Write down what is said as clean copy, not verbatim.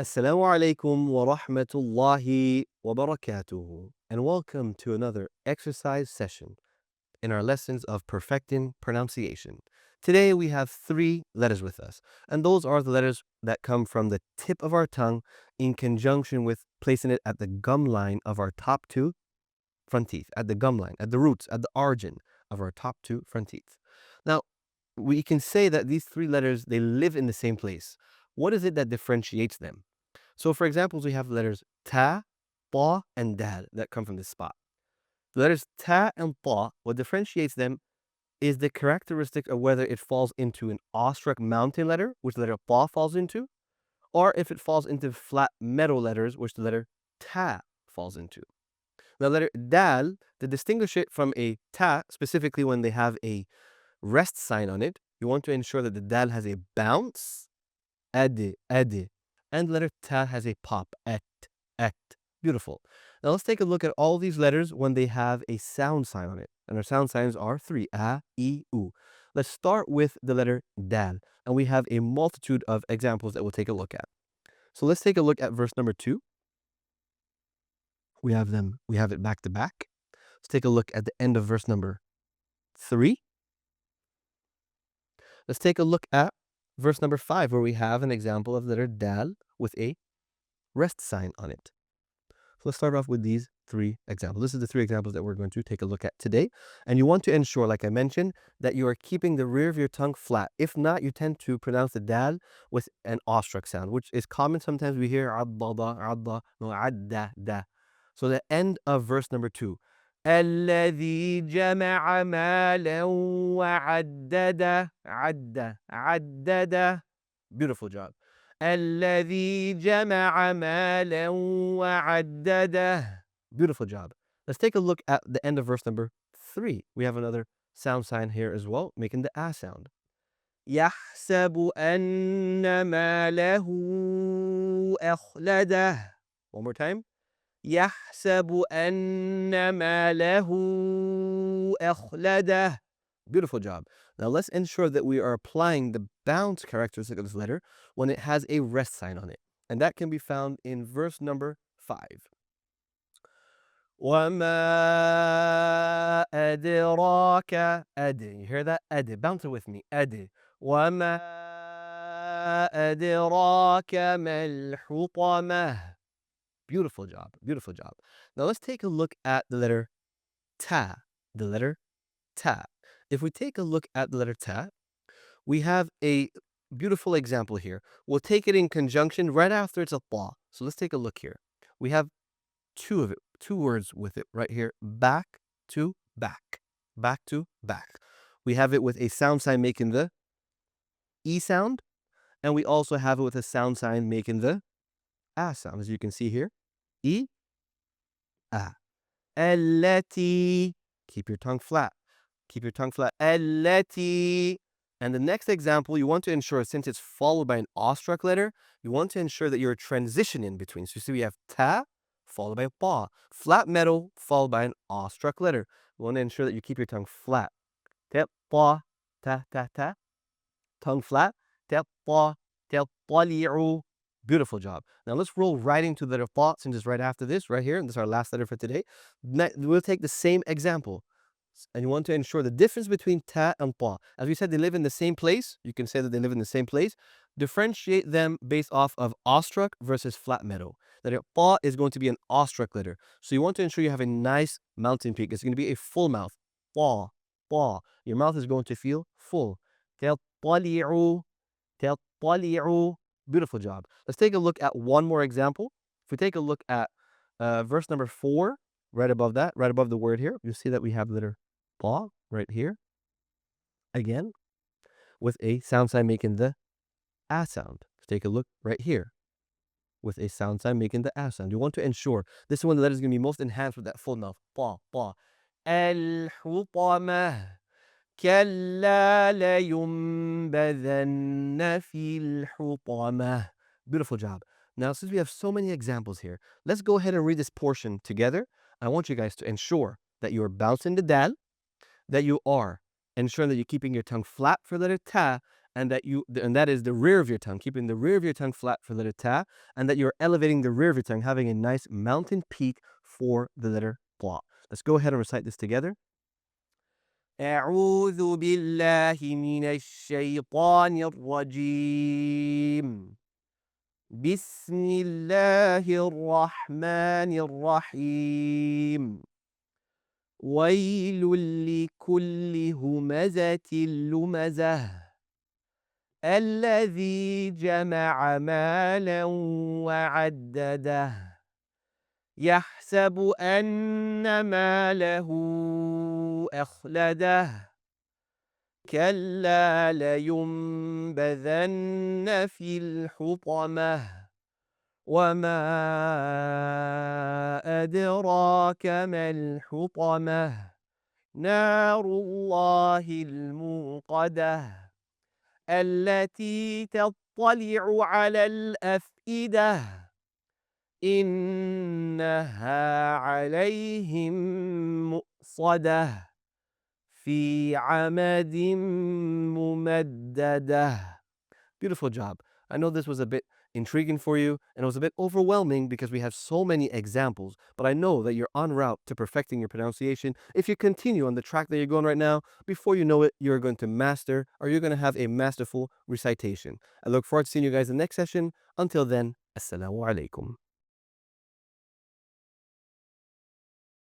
Assalamu alaikum wa rahmatullahi wa barakatuhu, and welcome to another exercise session in our lessons of perfecting pronunciation. Today we have three letters with us, and those are the letters that come from the tip of our tongue in conjunction with placing it at the gum line of our top two front teeth, at the gum line, at the roots, at the origin of our top two front teeth. Now, we can say that these three letters, they live in the same place. What is it that differentiates them? So, for examples, we have the letters ta, ta, and dal that come from this spot. The letters ta and ta, what differentiates them is the characteristic of whether it falls into an awestruck mountain letter, which the letter ta falls into, or if it falls into flat metal letters, which the letter ta falls into. The letter dal, to distinguish it from a ta, specifically when they have a rest sign on it, you want to ensure that the dal has a bounce, adi, adi, and the letter ta has a pop, et, et. Beautiful. Now let's take a look at all these letters when they have a sound sign on it. And our sound signs are three, a, I, u. Let's start with the letter dal, and we have a multitude of examples that we'll take a look at. So let's take a look at verse number 2. We have it back to back. Let's take a look at the end of verse number 3. Let's take a look at verse number 5, where we have an example of the letter dal with a rest sign on it. So let's start off with these three examples. This is the three examples that we're going to take a look at today. And you want to ensure, like I mentioned, that you are keeping the rear of your tongue flat. If not, you tend to pronounce the dal with an awestruck sound, which is common. Sometimes we hear adda, adda, no, adda, da. So the end of verse number 2. الذي جمع مالا وعدده عدده. Beautiful job. الذي جمع مالا وعدده. Beautiful job. Let's take a look at the end of verse number 3. We have another sound sign here as well, making the a sound. يحسب أن ماله أخلده. One more time. يحسب أن ماله أخلده. Beautiful job. Now let's ensure that we are applying the bounce characteristic of this letter when it has a rest sign on it. And that can be found in verse number 5. وَمَا أَدْرَاكَ أَدِ. You hear that? أَدِ. Bounce it with me. أَدِ. وَمَا أَدْرَاكَ مَا الْحُطَمَةُ. Beautiful job. Beautiful job. Now let's take a look at the letter ta. The letter ta. If we take a look at the letter ta, we have a beautiful example here. We'll take it in conjunction right after it's a ta. So let's take a look here. We have two words with it right here. Back to back. Back to back. We have it with a sound sign making the E sound, and we also have it with a sound sign making the A sound, as you can see here. E, A. التي. Keep your tongue flat. Keep your tongue flat. التي. And the next example, you want to ensure, since it's followed by an awestruck letter, you want to ensure that you're transitioning between. So you see we have ta followed by pa. Flat metal followed by an awestruck letter. You want to ensure that you keep your tongue flat. Ta, pa, ta, ta, ta. Tongue flat. Ta, pa, ta, tali'u. Beautiful job. Now let's roll right into the letter ta, since it's right after this, right here. And this is our last letter for today. We'll take the same example. And you want to ensure the difference between ta and ta. As we said, they live in the same place. You can say that they live in the same place. Differentiate them based off of awestruck versus flat metal. Letter ta is going to be an awestruck letter. So you want to ensure you have a nice mountain peak. It's going to be a full mouth. Ta, ta. Your mouth is going to feel full. تَطَّلِعُ, تَطَّلِعُ. Beautiful job. Let's take a look at one more example. If we take a look at verse number 4, right above that, right above the word here, you'll see that we have the letter ta right here. Again, with a sound sign making the a sound. Let's take a look right here with a sound sign making the a sound. You want to ensure this is when the letter is going to be most enhanced with that full mouth. Ta, ta. الحطمة كلا لينبذن في الحطمة. Beautiful job. Now, since we have so many examples here, let's go ahead and read this portion together. I want you guys to ensure that you are bouncing the dal, that you are ensuring that you're keeping your tongue flat for letter ta, and that is the rear of your tongue, keeping the rear of your tongue flat for the letter ta, and that you're elevating the rear of your tongue, having a nice mountain peak for the letter ba. Let's go ahead and recite this together. أعوذ بالله من الشيطان الرجيم. بسم الله الرحمن الرحيم. ويل لكل همزة لمزة الذي جمع مالا وعدده يحسب أن ماله أخلده كلا لينبذن في الحطمة وما أدراك ما الحطمة نار الله الموقدة التي تطلع على الأفئدة إنها عليهم مؤصدة في عمد ممددة. Beautiful job. I know this was a bit intriguing for you, and it was a bit overwhelming because we have so many examples, but I know that you're en route to perfecting your pronunciation. If you continue on the track that you're going right now, before you know it, you're going to master, or you're going to have a masterful recitation. I look forward to seeing you guys in the next session. Until then, Assalamu alaikum.